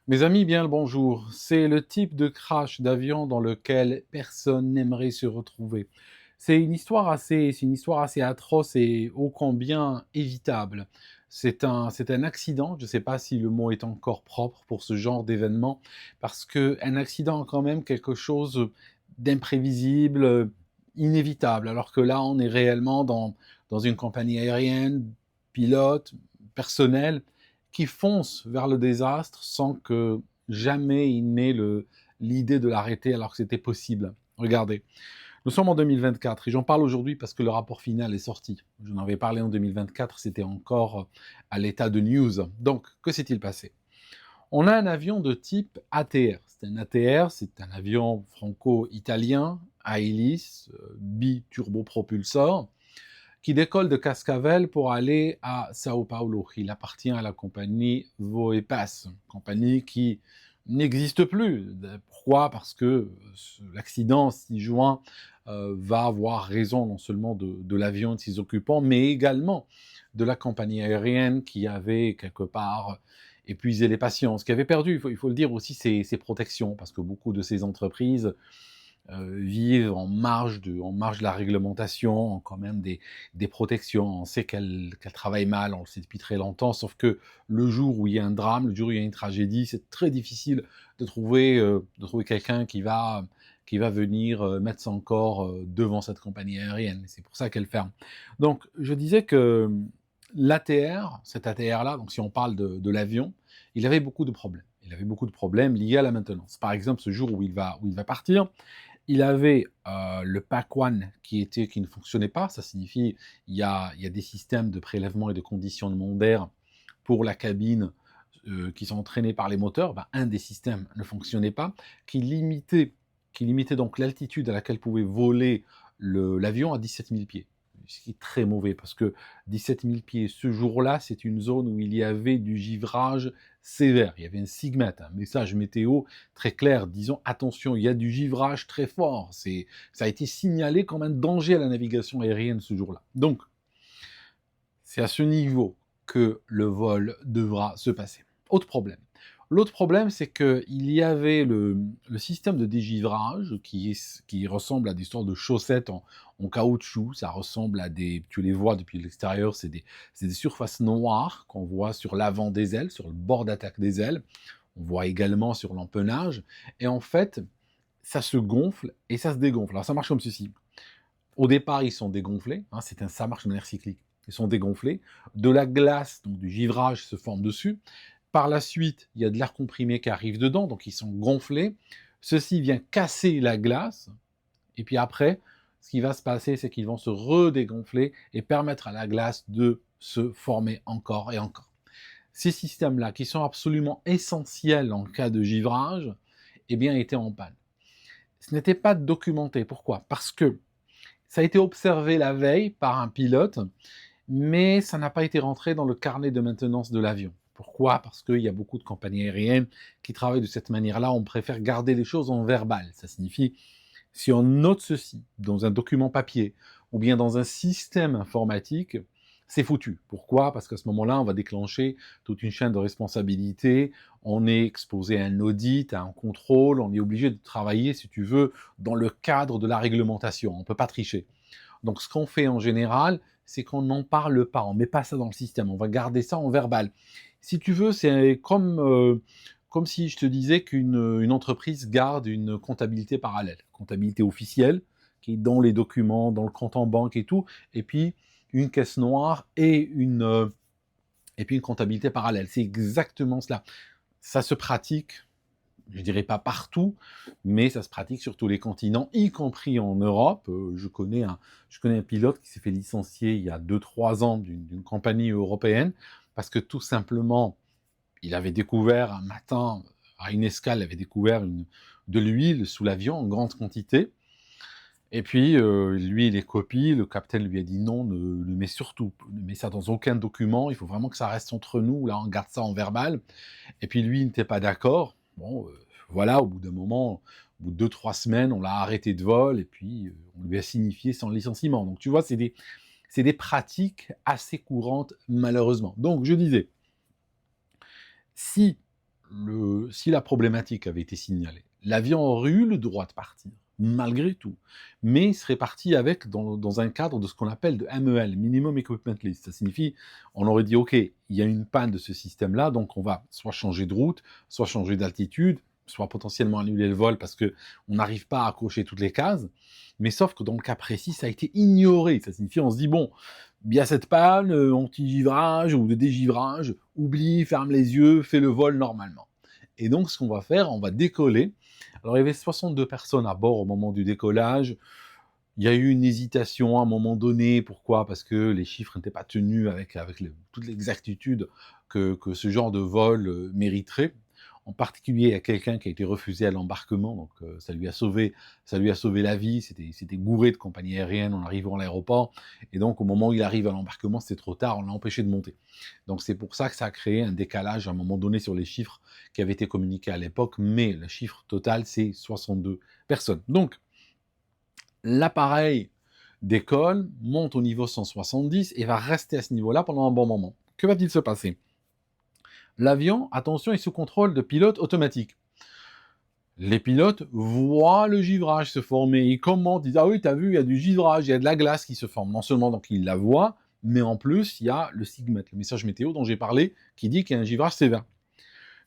Mes amis, bien le bonjour. C'est le type de crash d'avion dans lequel personne n'aimerait se retrouver. C'est une histoire assez atroce et ô combien évitable. C'est un accident. Je ne sais pas si le mot est encore propre pour ce genre d'événement, parce que un accident est quand même quelque chose d'imprévisible, inévitable. Alors que là, on est réellement dans une compagnie aérienne, pilote, personnel, qui fonce vers le désastre sans que jamais il n'ait l'idée de l'arrêter alors que c'était possible. Regardez, nous sommes en 2024 et j'en parle aujourd'hui parce que le rapport final est sorti. Je n'en avais parlé en 2024, c'était encore à l'état de news. Donc, que s'est-il passé? On a un avion de type ATR. C'est un avion franco-italien à hélice, biturbopropulseur, qui décolle de Cascavel pour aller à Sao Paulo. Il appartient à la compagnie Voepas, compagnie qui n'existe plus. Pourquoi? Parce que l'accident 6 juin va avoir raison non seulement de l'avion et de ses occupants, mais également de la compagnie aérienne qui avait quelque part épuisé les patiences, qui avait perdu, il faut le dire aussi, ses protections, parce que beaucoup de ces entreprises vivent en marge de la réglementation, ont quand même des protections. On sait qu'elles travaillent mal, on le sait depuis très longtemps, sauf que le jour où il y a un drame, le jour où il y a une tragédie, c'est très difficile de trouver quelqu'un qui va venir mettre son corps devant cette compagnie aérienne. C'est pour ça qu'elle ferme. Donc, je disais que l'ATR, cet ATR-là, donc si on parle de l'avion, il avait beaucoup de problèmes. Il avait beaucoup de problèmes liés à la maintenance. Par exemple, ce jour où il va partir, il avait le Pac One qui ne fonctionnait pas. Ça signifie il y a des systèmes de prélèvement et de conditionnement d'air pour la cabine qui sont entraînés par les moteurs. Ben, un des systèmes ne fonctionnait pas, qui limitait, qui limitait donc l'altitude à laquelle pouvait voler l'avion à 17 000 pieds. Ce qui est très mauvais parce que 17 000 pieds, ce jour-là, c'est une zone où il y avait du givrage sévère. Il y avait un SIGMET, un message météo très clair, disant attention, il y a du givrage très fort. Ça a été signalé comme un danger à la navigation aérienne ce jour-là. Donc, c'est à ce niveau que le vol devra se passer. Autre problème. L'autre problème, c'est qu'il y avait le système de dégivrage qui ressemble à des sortes de chaussettes en caoutchouc. Ça ressemble à des... Tu les vois depuis l'extérieur, c'est des surfaces noires qu'on voit sur l'avant des ailes, sur le bord d'attaque des ailes. On voit également sur l'empennage. Et en fait, ça se gonfle et ça se dégonfle. Alors ça marche comme ceci. Au départ, ils sont dégonflés, hein, ça marche de manière cyclique. Ils sont dégonflés. De la glace, donc du givrage, se forme dessus. Par la suite, il y a de l'air comprimé qui arrive dedans, donc ils sont gonflés. Ceci vient casser la glace. Et puis après, ce qui va se passer, c'est qu'ils vont se redégonfler et permettre à la glace de se former encore et encore. Ces systèmes-là, qui sont absolument essentiels en cas de givrage, eh bien, étaient en panne. Ce n'était pas documenté. Pourquoi? Parce que ça a été observé la veille par un pilote, mais ça n'a pas été rentré dans le carnet de maintenance de l'avion. Pourquoi? Parce qu'il y a beaucoup de compagnies aériennes qui travaillent de cette manière-là. On préfère garder les choses en verbal. Ça signifie, si on note ceci dans un document papier ou bien dans un système informatique, c'est foutu. Pourquoi? Parce qu'à ce moment-là, on va déclencher toute une chaîne de responsabilité. On est exposé à un audit, à un contrôle. On est obligé de travailler, si tu veux, dans le cadre de la réglementation. On ne peut pas tricher. Donc, ce qu'on fait en général, c'est qu'on n'en parle pas, on ne met pas ça dans le système, on va garder ça en verbal. Si tu veux, c'est comme si je te disais qu'une entreprise garde une comptabilité parallèle, comptabilité officielle, qui est dans les documents, dans le compte en banque et tout, et puis une caisse noire et puis une comptabilité parallèle. C'est exactement cela. Ça se pratique, je dirais pas partout, mais ça se pratique sur tous les continents, y compris en Europe. Je connais un pilote qui s'est fait licencier il y a 2 3 ans d'une compagnie européenne, parce que tout simplement, il avait découvert un matin, à une escale, il avait découvert de l'huile sous l'avion en grande quantité. Et puis, lui, les copies, le capitaine lui a dit non, ne mets ça dans aucun document, il faut vraiment que ça reste entre nous, là, on garde ça en verbal. Et puis lui, il n'était pas d'accord. Bon, voilà, au bout d'un moment, au bout de 2 3 semaines, on l'a arrêté de vol et puis on lui a signifié son licenciement. Donc tu vois, c'est des pratiques assez courantes, malheureusement. Donc je disais, si si la problématique avait été signalée, l'avion aurait eu le droit de partir, malgré tout, mais il serait parti avec, dans un cadre de ce qu'on appelle de MEL, Minimum Equipment List. Ça signifie, on aurait dit, OK, il y a une panne de ce système-là, donc on va soit changer de route, soit changer d'altitude, soit potentiellement annuler le vol parce qu'on n'arrive pas à cocher toutes les cases. Mais sauf que dans le cas précis, ça a été ignoré. Ça signifie, on se dit, bon, il y a cette panne, anti-givrage ou de dégivrage, oublie, ferme les yeux, fais le vol normalement. Et donc, ce qu'on va faire, on va décoller. Alors, il y avait 62 personnes à bord au moment du décollage. Il y a eu une hésitation à un moment donné. Pourquoi? Parce que les chiffres n'étaient pas tenus avec toute l'exactitude que ce genre de vol mériterait. En particulier, il y a quelqu'un qui a été refusé à l'embarquement, donc ça lui a sauvé la vie. C'était gouré de compagnie aérienne en arrivant à l'aéroport, et donc au moment où il arrive à l'embarquement, c'était trop tard, on l'a empêché de monter. Donc c'est pour ça que ça a créé un décalage à un moment donné sur les chiffres qui avaient été communiqués à l'époque, mais le chiffre total, c'est 62 personnes. Donc, l'appareil décolle, monte au niveau 170 et va rester à ce niveau-là pendant un bon moment. Que va-t-il se passer? L'avion, attention, est sous contrôle de pilote automatique. Les pilotes voient le givrage se former, ils commentent, ils disent « Ah oui, t'as vu, il y a du givrage, il y a de la glace qui se forme. » Non seulement donc ils la voient, mais en plus, il y a le SIGMET, le message météo dont j'ai parlé, qui dit qu'il y a un givrage sévère.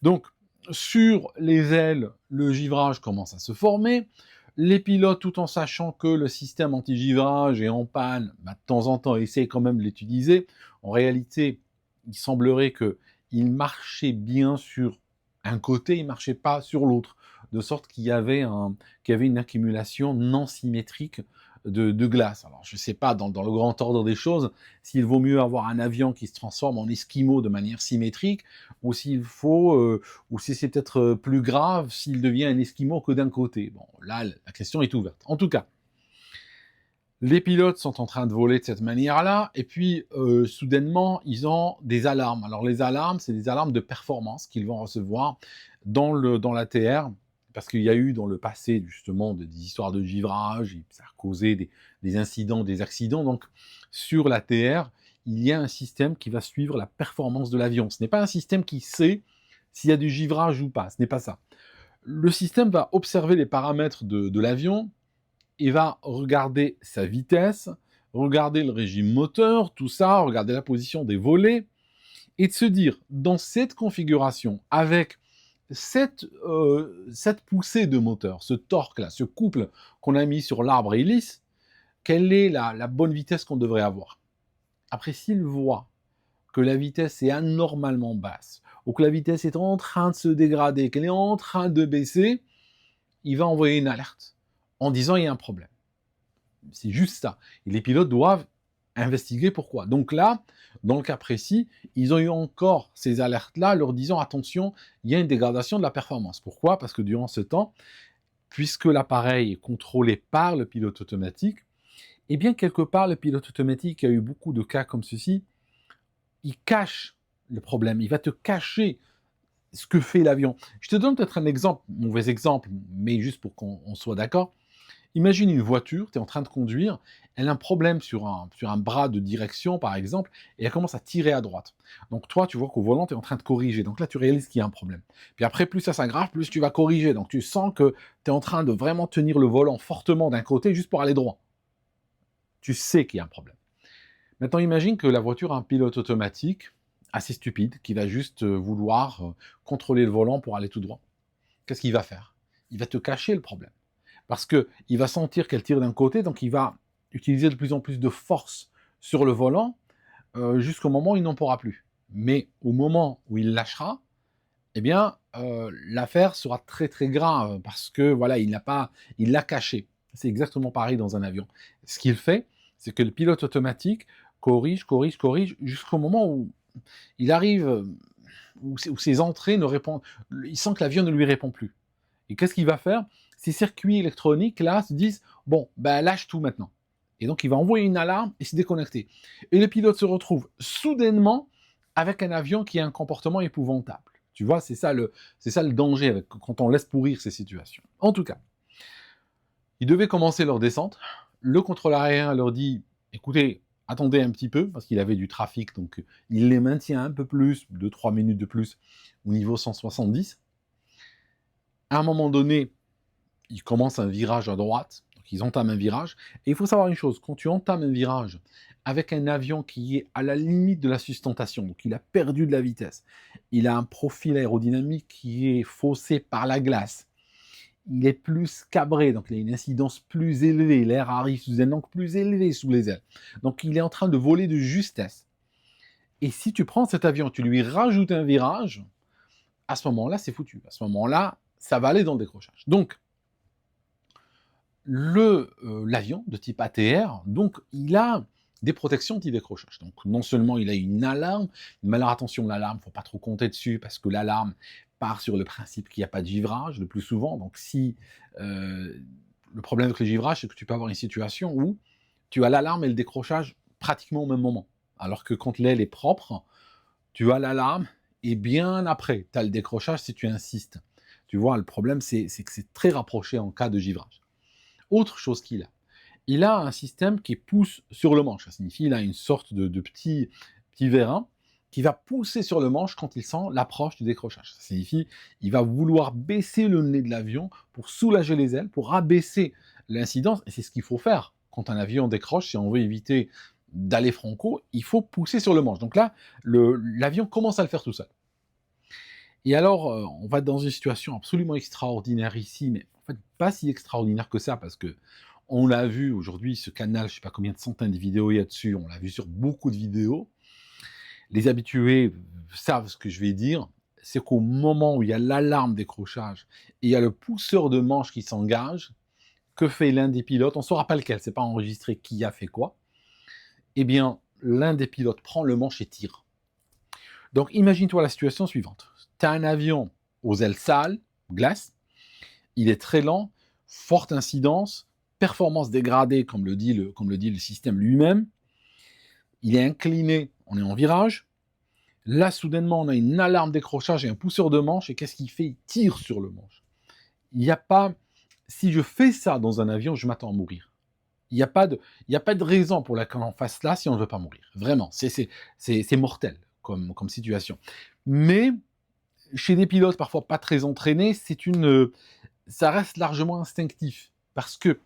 Donc, sur les ailes, le givrage commence à se former. Les pilotes, tout en sachant que le système anti-givrage est en panne, de temps en temps, essayent quand même de l'utiliser. En réalité, il semblerait qu'il marchait bien sur un côté, il ne marchait pas sur l'autre, de sorte qu'il y avait une accumulation non symétrique de glace. Alors, je ne sais pas, dans le grand ordre des choses, s'il vaut mieux avoir un avion qui se transforme en esquimau de manière symétrique, ou s'il faut, ou si c'est peut-être plus grave s'il devient un esquimau que d'un côté. Bon, là, la question est ouverte. En tout cas, les pilotes sont en train de voler de cette manière-là, et puis soudainement, ils ont des alarmes. Alors les alarmes, c'est des alarmes de performance qu'ils vont recevoir dans l'ATR, parce qu'il y a eu dans le passé justement des histoires de givrage, et ça a causé des incidents, des accidents. Donc sur l'ATR, il y a un système qui va suivre la performance de l'avion. Ce n'est pas un système qui sait s'il y a du givrage ou pas, ce n'est pas ça. Le système va observer les paramètres de l'avion, il va regarder sa vitesse, regarder le régime moteur, tout ça, regarder la position des volets, et de se dire, dans cette configuration, avec cette poussée de moteur, ce torque-là, ce couple qu'on a mis sur l'arbre hélice, quelle est la bonne vitesse qu'on devrait avoir? Après, s'il voit que la vitesse est anormalement basse, ou que la vitesse est en train de se dégrader, qu'elle est en train de baisser, il va envoyer une alerte en disant il y a un problème. C'est juste ça. Et les pilotes doivent investiguer pourquoi. Donc là, dans le cas précis, ils ont eu encore ces alertes-là, leur disant attention, il y a une dégradation de la performance. Pourquoi? Parce que durant ce temps, puisque l'appareil est contrôlé par le pilote automatique, et bien quelque part, le pilote automatique a eu beaucoup de cas comme ceci, il cache le problème, il va te cacher ce que fait l'avion. Je te donne peut-être un exemple, mauvais exemple, mais juste pour qu'on soit d'accord. Imagine une voiture, tu es en train de conduire, elle a un problème sur un bras de direction, par exemple, et elle commence à tirer à droite. Donc toi, tu vois qu'au volant, tu es en train de corriger. Donc là, tu réalises qu'il y a un problème. Puis après, plus ça s'aggrave, plus tu vas corriger. Donc tu sens que tu es en train de vraiment tenir le volant fortement d'un côté juste pour aller droit. Tu sais qu'il y a un problème. Maintenant, imagine que la voiture a un pilote automatique assez stupide qui va juste vouloir contrôler le volant pour aller tout droit. Qu'est-ce qu'il va faire? Il va te cacher le problème. Parce qu'il va sentir qu'elle tire d'un côté, donc il va utiliser de plus en plus de force sur le volant jusqu'au moment où il n'en pourra plus. Mais au moment où il lâchera, eh bien, l'affaire sera très très grave parce que voilà, il l'a caché. C'est exactement pareil dans un avion. Ce qu'il fait, c'est que le pilote automatique corrige jusqu'au moment où il arrive, où ses entrées ne répondent, il sent que l'avion ne lui répond plus. Et qu'est-ce qu'il va faire? Ces circuits électroniques, là, se disent, bon, ben lâche tout maintenant. Et donc, il va envoyer une alarme et se déconnecter. Et le pilote se retrouve soudainement avec un avion qui a un comportement épouvantable. Tu vois, c'est ça le danger quand on laisse pourrir ces situations. En tout cas, ils devaient commencer leur descente. Le contrôleur aérien leur dit, écoutez, attendez un petit peu, parce qu'il avait du trafic, donc il les maintient un peu plus, 2-3 minutes de plus, au niveau 170. À un moment donné, ils commencent un virage à droite, donc ils entament un virage. Et il faut savoir une chose, quand tu entames un virage avec un avion qui est à la limite de la sustentation, donc il a perdu de la vitesse, il a un profil aérodynamique qui est faussé par la glace, il est plus cabré, donc il a une incidence plus élevée, l'air arrive sous un angle plus élevé sous les ailes. Donc il est en train de voler de justesse. Et si tu prends cet avion, tu lui rajoutes un virage, à ce moment-là, c'est foutu. À ce moment-là, ça va aller dans le décrochage. Donc, l'avion de type ATR, donc il a des protections anti-décrochage. Donc non seulement il a une alarme, mais alors attention, l'alarme, il ne faut pas trop compter dessus, parce que l'alarme part sur le principe qu'il n'y a pas de givrage le plus souvent. Donc si le problème avec le givrage, c'est que tu peux avoir une situation où tu as l'alarme et le décrochage pratiquement au même moment. Alors que quand l'aile est propre, tu as l'alarme et bien après, tu as le décrochage si tu insistes. Tu vois, le problème, c'est que c'est très rapproché en cas de givrage. Autre chose il a un système qui pousse sur le manche. Ça signifie qu'il a une sorte de petit vérin qui va pousser sur le manche quand il sent l'approche du décrochage. Ça signifie qu'il va vouloir baisser le nez de l'avion pour soulager les ailes, pour abaisser l'incidence. Et c'est ce qu'il faut faire quand un avion décroche. Si on veut éviter d'aller franco, il faut pousser sur le manche. Donc là, l'avion commence à le faire tout seul. Et alors, on va dans une situation absolument extraordinaire ici, mais en fait pas si extraordinaire que ça, parce que on l'a vu aujourd'hui, ce canal, je ne sais pas combien de centaines de vidéos il y a dessus, on l'a vu sur beaucoup de vidéos. Les habitués savent ce que je vais dire, c'est qu'au moment où il y a l'alarme décrochage et il y a le pousseur de manche qui s'engage, que fait l'un des pilotes? On ne saura pas lequel, c'est pas enregistré qui a fait quoi. Eh bien, l'un des pilotes prend le manche et tire. Donc imagine-toi la situation suivante. Tu as un avion aux ailes sales, glace, il est très lent, forte incidence, performance dégradée, comme le dit le système lui-même. Il est incliné, on est en virage. Là, soudainement, on a une alarme décrochage et un pousseur de manche. Et qu'est-ce qu'il fait? Il tire sur le manche. Il n'y a pas... Si je fais ça dans un avion, je m'attends à mourir. Il n'y a pas de raison pour laquelle on fasse là si on ne veut pas mourir. Vraiment, c'est mortel comme situation. Mais chez des pilotes parfois pas très entraînés, ça reste largement instinctif. Parce que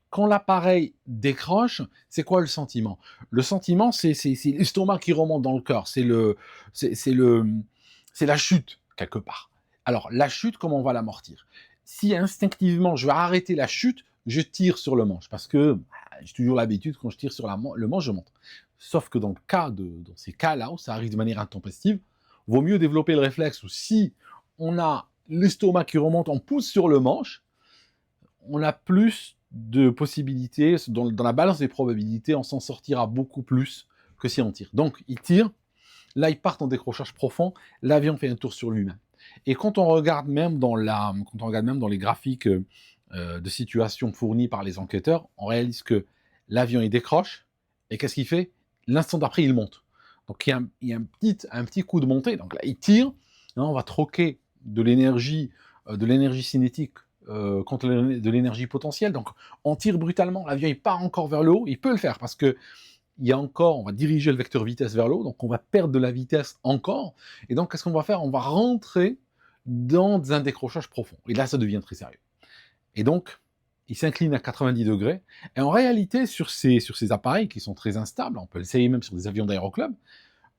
quand l'appareil décroche, c'est quoi le sentiment? Le sentiment, c'est l'estomac qui remonte dans le corps. C'est la chute, quelque part. Alors, la chute, comment on va l'amortir? Si instinctivement, je vais arrêter la chute, je tire sur le manche. Parce que j'ai toujours l'habitude, quand je tire sur le manche, je monte. Sauf que dans ces cas-là, où ça arrive de manière intempestive, vaut mieux développer le réflexe où si on a l'estomac qui remonte, on pousse sur le manche, on a plus de possibilités, dans la balance des probabilités, on s'en sortira beaucoup plus que si on tire. Donc, il tire, là, il part en décrochage profond, l'avion fait un tour sur lui-même. Et quand on regarde même dans les graphiques de situation fournis par les enquêteurs, on réalise que l'avion, il décroche, et qu'est-ce qu'il fait? L'instant d'après, il monte. Donc, il y a un petit coup de montée, donc là, il tire, là, on va troquer de l'énergie cinétique contre de l'énergie potentielle. Donc, on tire brutalement, l'avion il part encore vers le haut, il peut le faire parce que on va diriger le vecteur vitesse vers le haut, donc on va perdre de la vitesse encore. Et donc, qu'est-ce qu'on va faire? On va rentrer dans un décrochage profond. Et là, ça devient très sérieux. Et donc, il s'incline à 90 degrés. Et en réalité, sur ces appareils qui sont très instables, on peut l'essayer même sur des avions d'aéroclub,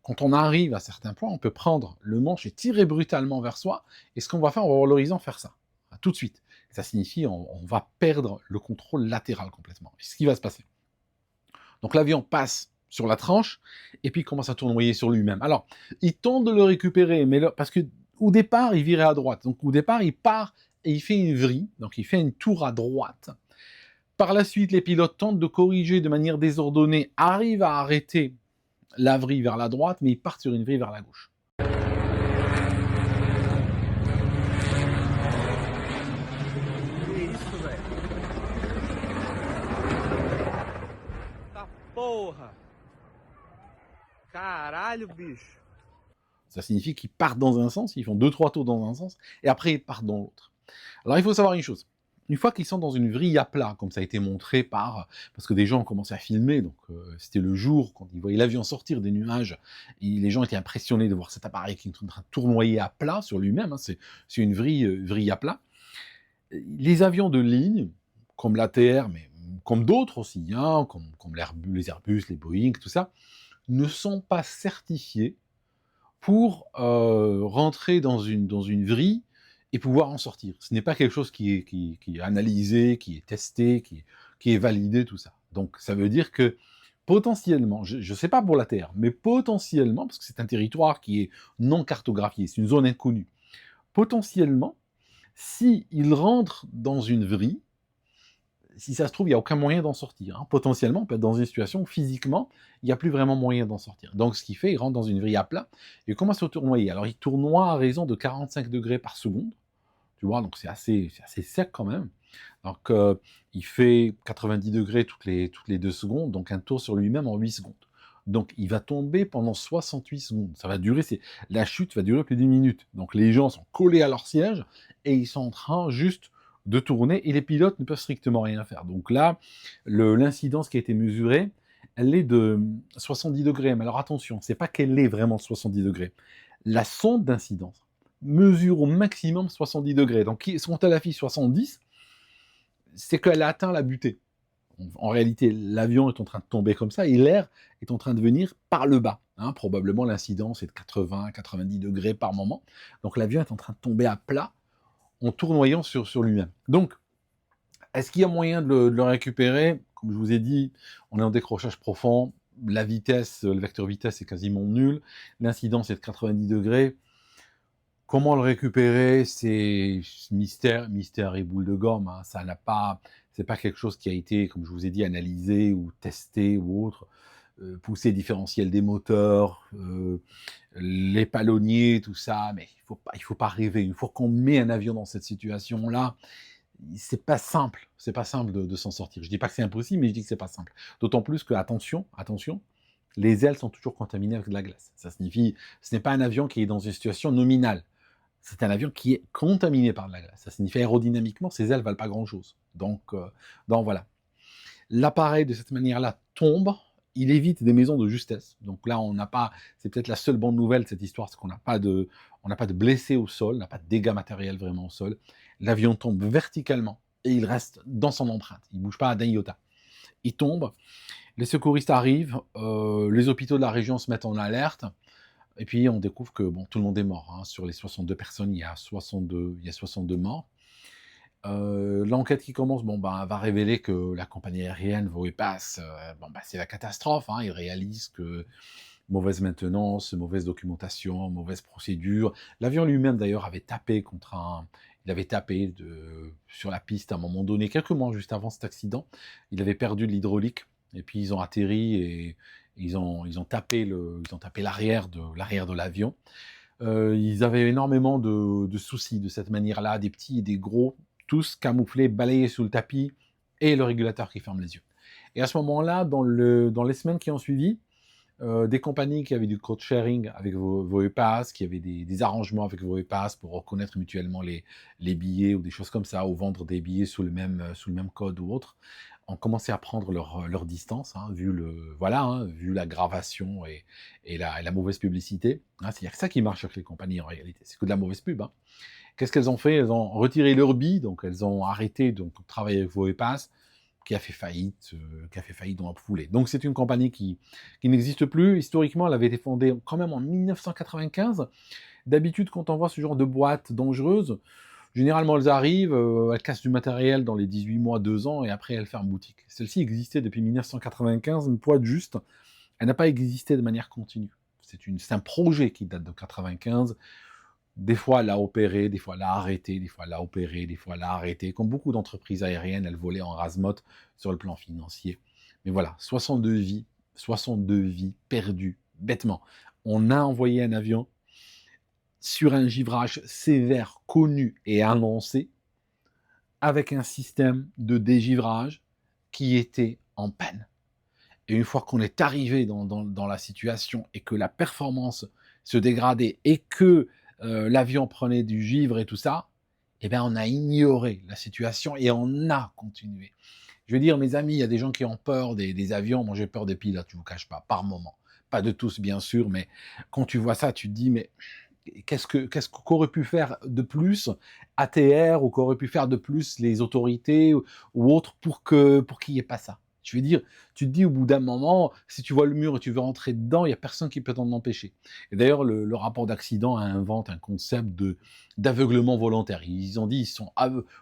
quand on arrive à certains points, on peut prendre le manche et tirer brutalement vers soi. Et ce qu'on va faire, on va voir l'horizon faire ça, tout de suite. Ça signifie on va perdre le contrôle latéral complètement. Et c'est ce qui va se passer. Donc l'avion passe sur la tranche et puis il commence à tournoyer sur lui-même. Alors, il tente de le récupérer, mais parce que au départ, il virait à droite. Donc au départ, il part et il fait une vrille, donc il fait une tour à droite. Par la suite, les pilotes tentent de corriger de manière désordonnée, arrivent à arrêter la vrille vers la droite, mais ils partent sur une vrille vers la gauche. Porra! Caralho, bicho! Ça signifie qu'ils partent dans un sens, ils font 2-3 tours dans un sens, et après ils partent dans l'autre. Alors il faut savoir une chose, une fois qu'ils sont dans une vrille à plat, comme ça a été montré parce que des gens ont commencé à filmer, donc c'était le jour, quand ils voyaient l'avion sortir des nuages, et les gens étaient impressionnés de voir cet appareil qui est en train de tournoyer à plat sur lui-même, hein, c'est une vrille à plat. Les avions de ligne, comme l'ATR, mais comme d'autres aussi, hein, comme les Airbus, les Boeing, tout ça, ne sont pas certifiés pour rentrer dans une vrille et pouvoir en sortir. Ce n'est pas quelque chose qui est analysé, qui est testé, qui est validé, tout ça. Donc ça veut dire que potentiellement, je ne sais pas pour la Terre, mais potentiellement, parce que c'est un territoire qui est non cartographié, c'est une zone inconnue, potentiellement, si il rentre dans une vrille, si ça se trouve, il n'y a aucun moyen d'en sortir. Hein. Potentiellement, on peut être dans une situation où physiquement, il n'y a plus vraiment moyen d'en sortir. Donc, ce qu'il fait, il rentre dans une vrille à plat et il commence à tournoyer. Alors, il tournoie à raison de 45 degrés par seconde. Tu vois, donc c'est assez sec quand même. Donc, il fait 90 degrés toutes les 2 secondes, donc un tour sur lui-même en 8 secondes. Donc, il va tomber pendant 68 secondes. Ça va durer, la chute va durer plus d'une minute. Donc, les gens sont collés à leur siège et ils sont en train juste de tourner et les pilotes ne peuvent strictement rien faire. Donc là, l'incidence qui a été mesurée, elle est de 70 degrés. Mais alors attention, c'est pas qu'elle est vraiment 70 degrés. La sonde d'incidence mesure au maximum 70 degrés. Donc quand elle affiche 70, c'est qu'elle a atteint la butée. En réalité, l'avion est en train de tomber comme ça et l'air est en train de venir par le bas. Hein, probablement l'incidence est de 80-90 degrés par moment. Donc l'avion est en train de tomber à plat en tournoyant sur lui-même. Donc, est-ce qu'il y a moyen de le récupérer? Comme je vous ai dit, on est en décrochage profond, la vitesse, le vecteur vitesse est quasiment nul, l'incidence est de 90 degrés. Comment le récupérer? C'est mystère et boule de gomme. Hein. Ça n'a pas, c'est pas quelque chose qui a été, comme je vous ai dit, analysé ou testé ou autre. Poussée différentielle des moteurs, les palonniers, tout ça, mais il faut pas rêver. Une fois qu'on met un avion dans cette situation-là, c'est pas simple de s'en sortir. Je dis pas que c'est impossible, mais je dis que c'est pas simple. D'autant plus que, attention, les ailes sont toujours contaminées avec de la glace. Ça signifie, ce n'est pas un avion qui est dans une situation nominale. C'est un avion qui est contaminé par de la glace. Ça signifie aérodynamiquement, ses ailes valent pas grand-chose. Donc voilà. L'appareil, de cette manière-là, tombe, il évite des maisons de justesse. Donc là, on n'a pas, c'est peut-être la seule bonne nouvelle de cette histoire, c'est qu'on n'a pas de blessés au sol, on n'a pas de dégâts matériels vraiment au sol. L'avion tombe verticalement et il reste dans son empreinte. Il ne bouge pas d'un iota. Il tombe, les secouristes arrivent, les hôpitaux de la région se mettent en alerte, et puis on découvre que bon, tout le monde est mort. Hein. Sur les 62 personnes, il y a 62 morts. L'enquête qui commence va révéler que la compagnie aérienne Voepass, c'est la catastrophe. Hein. Ils réalisent que mauvaise maintenance, mauvaise documentation, mauvaise procédure. L'avion lui-même d'ailleurs avait tapé sur la piste à un moment donné, quelques mois juste avant cet accident. Il avait perdu de l'hydraulique et puis ils ont atterri et ils ont tapé l'arrière de l'avion. Ils avaient énormément de soucis de cette manière-là, des petits et des gros, tous camouflés, balayés sous le tapis, et le régulateur qui ferme les yeux. Et à ce moment-là, dans les semaines qui ont suivi, des compagnies qui avaient du code sharing avec Voepass, qui avaient des arrangements avec Voepass pour reconnaître mutuellement les billets ou des choses comme ça, ou vendre des billets sous le même code ou autre, ont commencé à prendre leur distance, hein, vu la gravation et la mauvaise publicité. Hein, c'est ça qui marche avec les compagnies en réalité, c'est que de la mauvaise pub. Hein. Qu'est-ce qu'elles ont fait? Elles ont retiré leur billet, donc elles ont arrêté de travailler avec Voepass, qui a fait faillite dans la foulée. Donc c'est une compagnie qui n'existe plus. Historiquement, elle avait été fondée quand même en 1995. D'habitude, quand on voit ce genre de boîtes dangereuses, généralement elles arrivent, elles cassent du matériel dans les 18 mois, 2 ans, et après elles ferment boutique. Celle-ci existait depuis 1995, une boîte juste. Elle n'a pas existé de manière continue. C'est un projet qui date de 95. Des fois, elle a opéré, des fois, elle a arrêté, des fois, elle a opéré, des fois, elle a arrêté. Comme beaucoup d'entreprises aériennes, elle volait en rase-motte sur le plan financier. Mais voilà, 62 vies perdues, bêtement. On a envoyé un avion sur un givrage sévère, connu et annoncé, avec un système de dégivrage qui était en panne. Et une fois qu'on est arrivé dans la situation et que la performance se dégradait et que l'avion prenait du givre et tout ça, eh bien, on a ignoré la situation et on a continué. Je veux dire, mes amis, il y a des gens qui ont peur des avions. Moi, j'ai peur des pilotes, je ne vous cache pas, par moment. Pas de tous, bien sûr, mais quand tu vois ça, tu te dis, mais qu'est-ce qu'aurait pu faire de plus ATR ou qu'aurait pu faire de plus les autorités ou autres pour qu'il n'y ait pas ça. Je veux dire, tu te dis au bout d'un moment, si tu vois le mur et tu veux rentrer dedans, il n'y a personne qui peut t'en empêcher. Et d'ailleurs, le rapport d'accident invente un concept d'aveuglement volontaire. Ils ont dit ils sont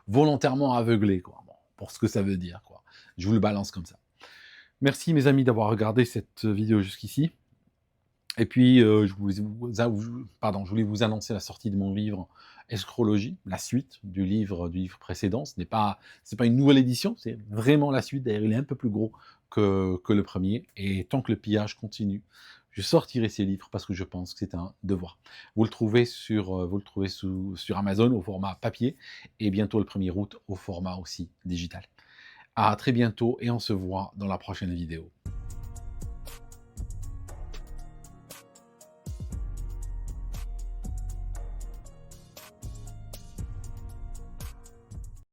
volontairement aveuglés, quoi. Bon, pour ce que ça veut dire, quoi. Je vous le balance comme ça. Merci mes amis d'avoir regardé cette vidéo jusqu'ici. Et puis, je voulais vous annoncer la sortie de mon livre Escrologie, la suite du livre précédent. C'est pas une nouvelle édition, c'est vraiment la suite. D'ailleurs, il est un peu plus gros que le premier. Et tant que le pillage continue, je sortirai ces livres parce que je pense que c'est un devoir. Vous le trouvez sur Amazon au format papier et bientôt le 1er août au format aussi digital. À très bientôt et on se voit dans la prochaine vidéo.